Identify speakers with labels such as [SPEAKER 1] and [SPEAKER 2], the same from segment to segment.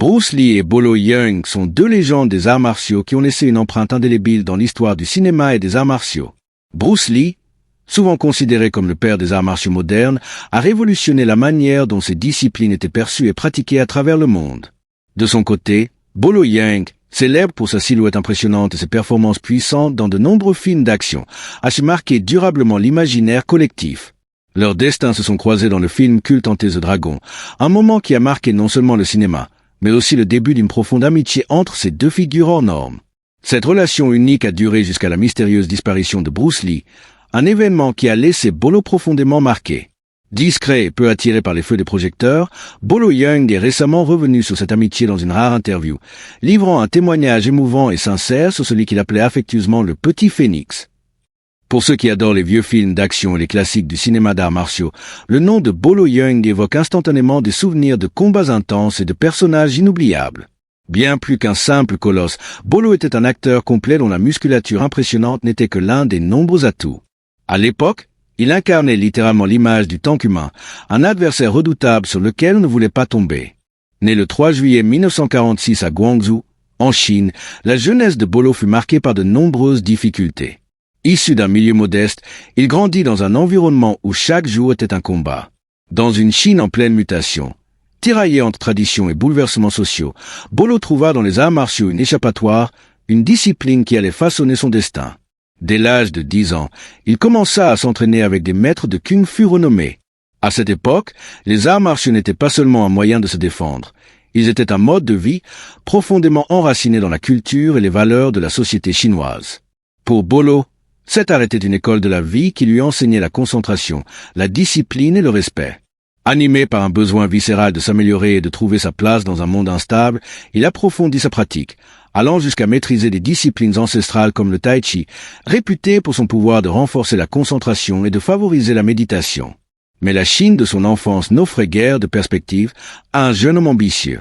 [SPEAKER 1] Bruce Lee et Bolo Yeung sont deux légendes des arts martiaux qui ont laissé une empreinte indélébile dans l'histoire du cinéma et des arts martiaux. Bruce Lee, souvent considéré comme le père des arts martiaux modernes, a révolutionné la manière dont ces disciplines étaient perçues et pratiquées à travers le monde. De son côté, Bolo Yeung, célèbre pour sa silhouette impressionnante et ses performances puissantes dans de nombreux films d'action, a su marquer durablement l'imaginaire collectif. Leurs destins se sont croisés dans le film culte Enter the Dragon, un moment qui a marqué non seulement le cinéma, mais aussi le début d'une profonde amitié entre ces deux figures hors normes. Cette relation unique a duré jusqu'à la mystérieuse disparition de Bruce Lee, un événement qui a laissé Bolo profondément marqué. Discret et peu attiré par les feux des projecteurs, Bolo Yeung est récemment revenu sur cette amitié dans une rare interview, livrant un témoignage émouvant et sincère sur celui qu'il appelait affectueusement le Petit Phénix. Pour ceux qui adorent les vieux films d'action et les classiques du cinéma d'arts martiaux, le nom de Bolo Yeung évoque instantanément des souvenirs de combats intenses et de personnages inoubliables. Bien plus qu'un simple colosse, Bolo était un acteur complet dont la musculature impressionnante n'était que l'un des nombreux atouts. À l'époque, il incarnait littéralement l'image du tank humain, un adversaire redoutable sur lequel on ne voulait pas tomber. Né le 3 juillet 1946 à Guangzhou, en Chine, la jeunesse de Bolo fut marquée par de nombreuses difficultés. Issu d'un milieu modeste, il grandit dans un environnement où chaque jour était un combat. Dans une Chine en pleine mutation, tiraillée entre traditions et bouleversements sociaux, Bolo trouva dans les arts martiaux une échappatoire, une discipline qui allait façonner son destin. Dès l'âge de 10 ans, il commença à s'entraîner avec des maîtres de kung-fu renommés. À cette époque, les arts martiaux n'étaient pas seulement un moyen de se défendre. Ils étaient un mode de vie profondément enraciné dans la culture et les valeurs de la société chinoise. Pour Bolo, cet art était une école de la vie qui lui enseignait la concentration, la discipline et le respect. Animé par un besoin viscéral de s'améliorer et de trouver sa place dans un monde instable, il approfondit sa pratique, allant jusqu'à maîtriser des disciplines ancestrales comme le tai chi, réputé pour son pouvoir de renforcer la concentration et de favoriser la méditation. Mais la Chine de son enfance n'offrait guère de perspective à un jeune homme ambitieux.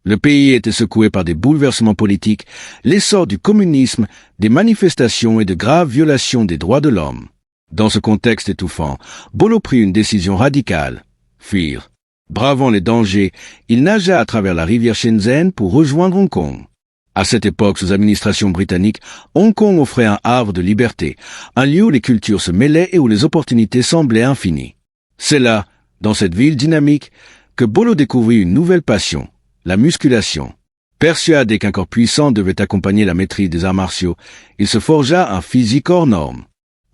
[SPEAKER 1] Le pays était secoué par des bouleversements politiques, l'essor du communisme, des manifestations et de graves violations des droits de l'homme. Dans ce contexte étouffant, Bolo prit une décision radicale, fuir. Bravant les dangers, il nagea à travers la rivière Shenzhen pour rejoindre Hong Kong. À cette époque, sous administration britannique, Hong Kong offrait un havre de liberté, un lieu où les cultures se mêlaient et où les opportunités semblaient infinies. C'est là, dans cette ville dynamique, que Bolo découvrit une nouvelle passion, la musculation. Persuadé qu'un corps puissant devait accompagner la maîtrise des arts martiaux, il se forgea un physique hors norme.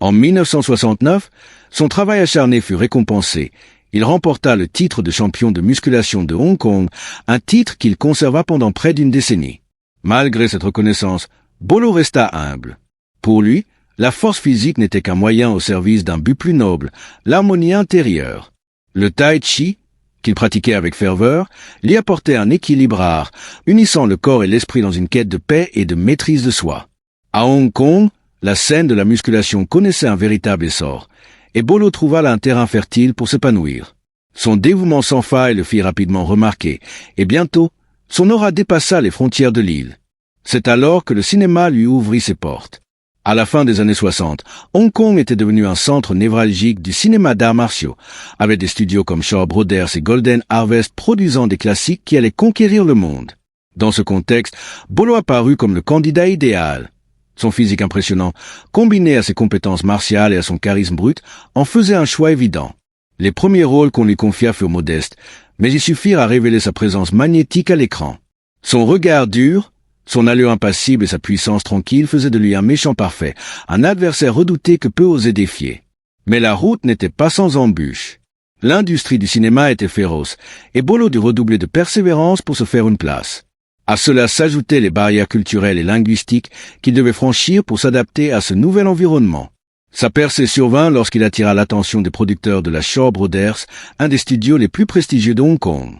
[SPEAKER 1] En 1969, son travail acharné fut récompensé. Il remporta le titre de champion de musculation de Hong Kong, un titre qu'il conserva pendant près d'une décennie. Malgré cette reconnaissance, Bolo resta humble. Pour lui, la force physique n'était qu'un moyen au service d'un but plus noble, l'harmonie intérieure. Le tai chi, qu'il pratiquait avec ferveur, lui apportait un équilibre rare, unissant le corps et l'esprit dans une quête de paix et de maîtrise de soi. À Hong Kong, la scène de la musculation connaissait un véritable essor, et Bolo trouva là un terrain fertile pour s'épanouir. Son dévouement sans faille le fit rapidement remarquer, et bientôt, son aura dépassa les frontières de l'île. C'est alors que le cinéma lui ouvrit ses portes. À la fin des années 60, Hong Kong était devenu un centre névralgique du cinéma d'arts martiaux, avec des studios comme Shaw Brothers et Golden Harvest produisant des classiques qui allaient conquérir le monde. Dans ce contexte, Bolo apparut comme le candidat idéal. Son physique impressionnant, combiné à ses compétences martiales et à son charisme brut, en faisait un choix évident. Les premiers rôles qu'on lui confia furent modestes, mais ils suffirent à révéler sa présence magnétique à l'écran. Son regard dur, son allure impassible et sa puissance tranquille faisaient de lui un méchant parfait, un adversaire redouté que peu osaient défier. Mais la route n'était pas sans embûches. L'industrie du cinéma était féroce, et Bolo dut redoubler de persévérance pour se faire une place. À cela s'ajoutaient les barrières culturelles et linguistiques qu'il devait franchir pour s'adapter à ce nouvel environnement. Sa percée survint lorsqu'il attira l'attention des producteurs de la Shaw Brothers, un des studios les plus prestigieux de Hong Kong.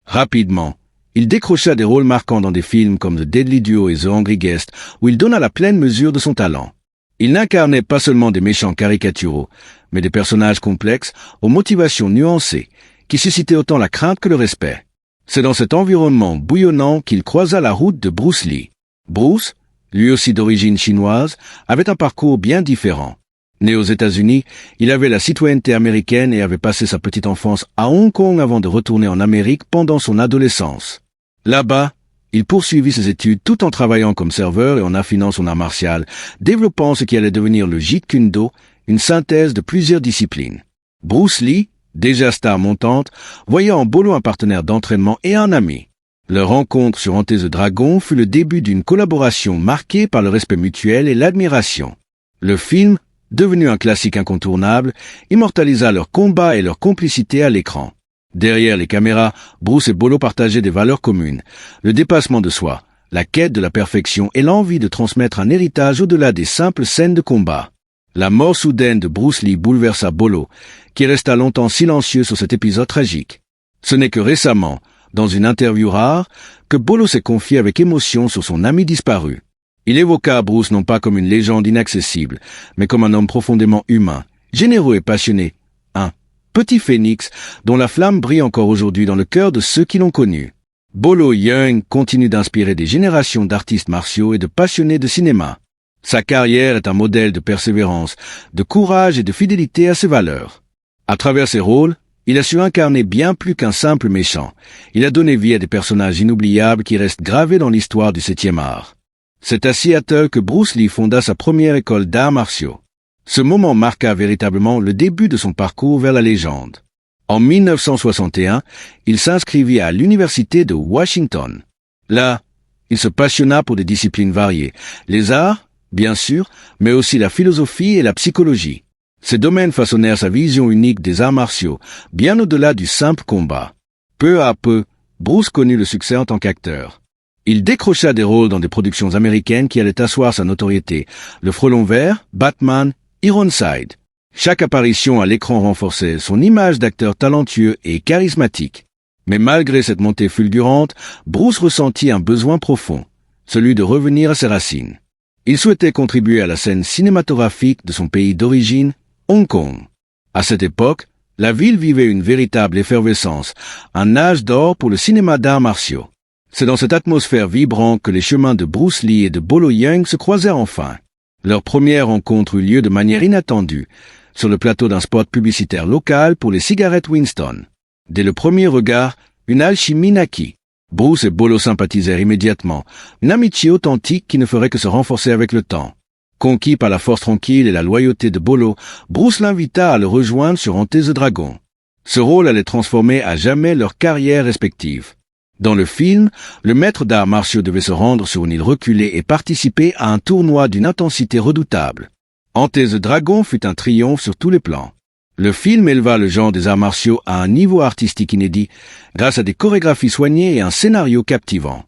[SPEAKER 1] Rapidement, il décrocha des rôles marquants dans des films comme The Deadly Duo et The Angry Guest, où il donna la pleine mesure de son talent. Il n'incarnait pas seulement des méchants caricaturaux, mais des personnages complexes, aux motivations nuancées, qui suscitaient autant la crainte que le respect. C'est dans cet environnement bouillonnant qu'il croisa la route de Bruce Lee. Bruce, lui aussi d'origine chinoise, avait un parcours bien différent. Né aux États-Unis, il avait la citoyenneté américaine et avait passé sa petite enfance à Hong Kong avant de retourner en Amérique pendant son adolescence. Là-bas, il poursuivit ses études tout en travaillant comme serveur et en affinant son art martial, développant ce qui allait devenir le Jeet Kune Do, une synthèse de plusieurs disciplines. Bruce Lee, déjà star montante, voyait en Bolo un partenaire d'entraînement et un ami. Leur rencontre sur Enter the Dragon fut le début d'une collaboration marquée par le respect mutuel et l'admiration. Le film, devenu un classique incontournable, immortalisa leur combat et leur complicité à l'écran. Derrière les caméras, Bruce et Bolo partageaient des valeurs communes, le dépassement de soi, la quête de la perfection et l'envie de transmettre un héritage au-delà des simples scènes de combat. La mort soudaine de Bruce Lee bouleversa Bolo, qui resta longtemps silencieux sur cet épisode tragique. Ce n'est que récemment, dans une interview rare, que Bolo s'est confié avec émotion sur son ami disparu. Il évoqua Bruce non pas comme une légende inaccessible, mais comme un homme profondément humain, généreux et passionné, un petit phénix dont la flamme brille encore aujourd'hui dans le cœur de ceux qui l'ont connu. Bolo Yeung continue d'inspirer des générations d'artistes martiaux et de passionnés de cinéma. Sa carrière est un modèle de persévérance, de courage et de fidélité à ses valeurs. À travers ses rôles, il a su incarner bien plus qu'un simple méchant. Il a donné vie à des personnages inoubliables qui restent gravés dans l'histoire du 7e art. C'est à Seattle que Bruce Lee fonda sa première école d'arts martiaux. Ce moment marqua véritablement le début de son parcours vers la légende. En 1961, il s'inscrivit à l'Université de Washington. Là, il se passionna pour des disciplines variées, les arts, bien sûr, mais aussi la philosophie et la psychologie. Ces domaines façonnèrent sa vision unique des arts martiaux, bien au-delà du simple combat. Peu à peu, Bruce connut le succès en tant qu'acteur. Il décrocha des rôles dans des productions américaines qui allaient asseoir sa notoriété, Le Frelon Vert, Batman, Ironside. Chaque apparition à l'écran renforçait son image d'acteur talentueux et charismatique. Mais malgré cette montée fulgurante, Bruce ressentit un besoin profond, celui de revenir à ses racines. Il souhaitait contribuer à la scène cinématographique de son pays d'origine, Hong Kong. À cette époque, la ville vivait une véritable effervescence, un âge d'or pour le cinéma d'arts martiaux. C'est dans cette atmosphère vibrante que les chemins de Bruce Lee et de Bolo Yeung se croisèrent enfin. Leur première rencontre eut lieu de manière inattendue, sur le plateau d'un spot publicitaire local pour les cigarettes Winston. Dès le premier regard, une alchimie naquit. Bruce et Bolo sympathisèrent immédiatement, une amitié authentique qui ne ferait que se renforcer avec le temps. Conquis par la force tranquille et la loyauté de Bolo, Bruce l'invita à le rejoindre sur Enter the Dragon. Ce rôle allait transformer à jamais leurs carrières respectives. Dans le film, le maître d'arts martiaux devait se rendre sur une île reculée et participer à un tournoi d'une intensité redoutable. Enter the Dragon fut un triomphe sur tous les plans. Le film éleva le genre des arts martiaux à un niveau artistique inédit, grâce à des chorégraphies soignées et un scénario captivant.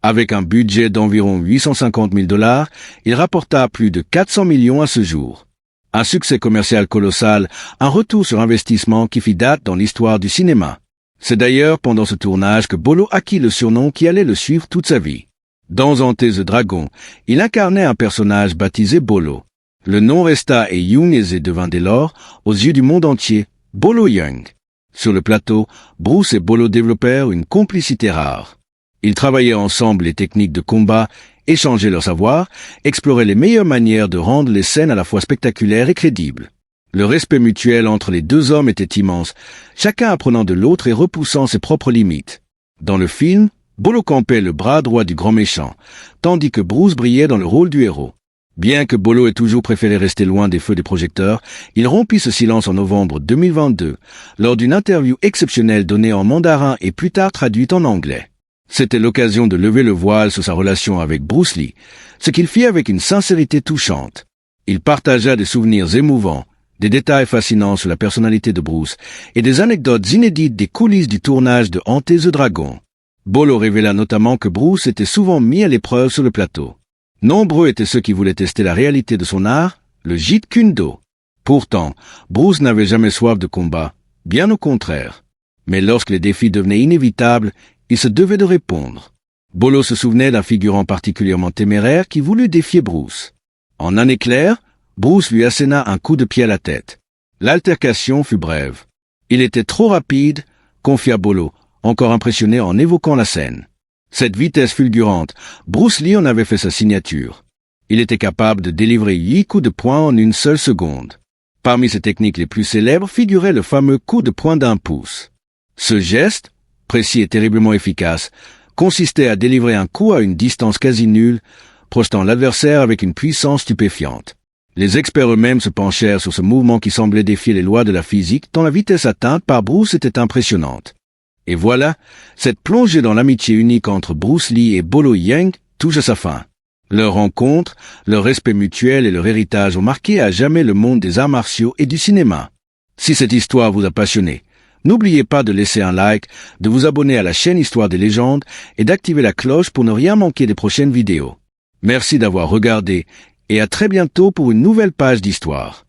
[SPEAKER 1] Avec un budget d'environ 850 000 $, il rapporta plus de 400 millions à ce jour. Un succès commercial colossal, un retour sur investissement qui fit date dans l'histoire du cinéma. C'est d'ailleurs pendant ce tournage que Bolo acquit le surnom qui allait le suivre toute sa vie. Dans Enter the Dragon, il incarnait un personnage baptisé Bolo. Le nom resta et Young devint dès lors, aux yeux du monde entier, Bolo Yeung. Sur le plateau, Bruce et Bolo développèrent une complicité rare. Ils travaillaient ensemble les techniques de combat, échangeaient leur savoir, exploraient les meilleures manières de rendre les scènes à la fois spectaculaires et crédibles. Le respect mutuel entre les deux hommes était immense, chacun apprenant de l'autre et repoussant ses propres limites. Dans le film, Bolo campait le bras droit du grand méchant, tandis que Bruce brillait dans le rôle du héros. Bien que Bolo ait toujours préféré rester loin des feux des projecteurs, il rompit ce silence en novembre 2022, lors d'une interview exceptionnelle donnée en mandarin et plus tard traduite en anglais. C'était l'occasion de lever le voile sur sa relation avec Bruce Lee, ce qu'il fit avec une sincérité touchante. Il partagea des souvenirs émouvants, des détails fascinants sur la personnalité de Bruce et des anecdotes inédites des coulisses du tournage de Enter the Dragon. Bolo révéla notamment que Bruce était souvent mis à l'épreuve sur le plateau. Nombreux étaient ceux qui voulaient tester la réalité de son art, le Jeet Kune Do. Pourtant, Bruce n'avait jamais soif de combat, bien au contraire. Mais lorsque les défis devenaient inévitables, il se devait de répondre. Bolo se souvenait d'un figurant particulièrement téméraire qui voulut défier Bruce. En un éclair, Bruce lui asséna un coup de pied à la tête. L'altercation fut brève. Il était trop rapide, confia Bolo, encore impressionné en évoquant la scène. Cette vitesse fulgurante, Bruce Lee en avait fait sa signature. Il était capable de délivrer 8 coups de poing en une seule seconde. Parmi ses techniques les plus célèbres figurait le fameux coup de poing d'1 pouce. Ce geste, précis et terriblement efficace, consistait à délivrer un coup à une distance quasi nulle, projetant l'adversaire avec une puissance stupéfiante. Les experts eux-mêmes se penchèrent sur ce mouvement qui semblait défier les lois de la physique, dont la vitesse atteinte par Bruce était impressionnante. Et voilà, cette plongée dans l'amitié unique entre Bruce Lee et Bolo Yeung touche à sa fin. Leur rencontre, leur respect mutuel et leur héritage ont marqué à jamais le monde des arts martiaux et du cinéma. Si cette histoire vous a passionné, n'oubliez pas de laisser un like, de vous abonner à la chaîne Histoire des légendes et d'activer la cloche pour ne rien manquer des prochaines vidéos. Merci d'avoir regardé et à très bientôt pour une nouvelle page d'histoire.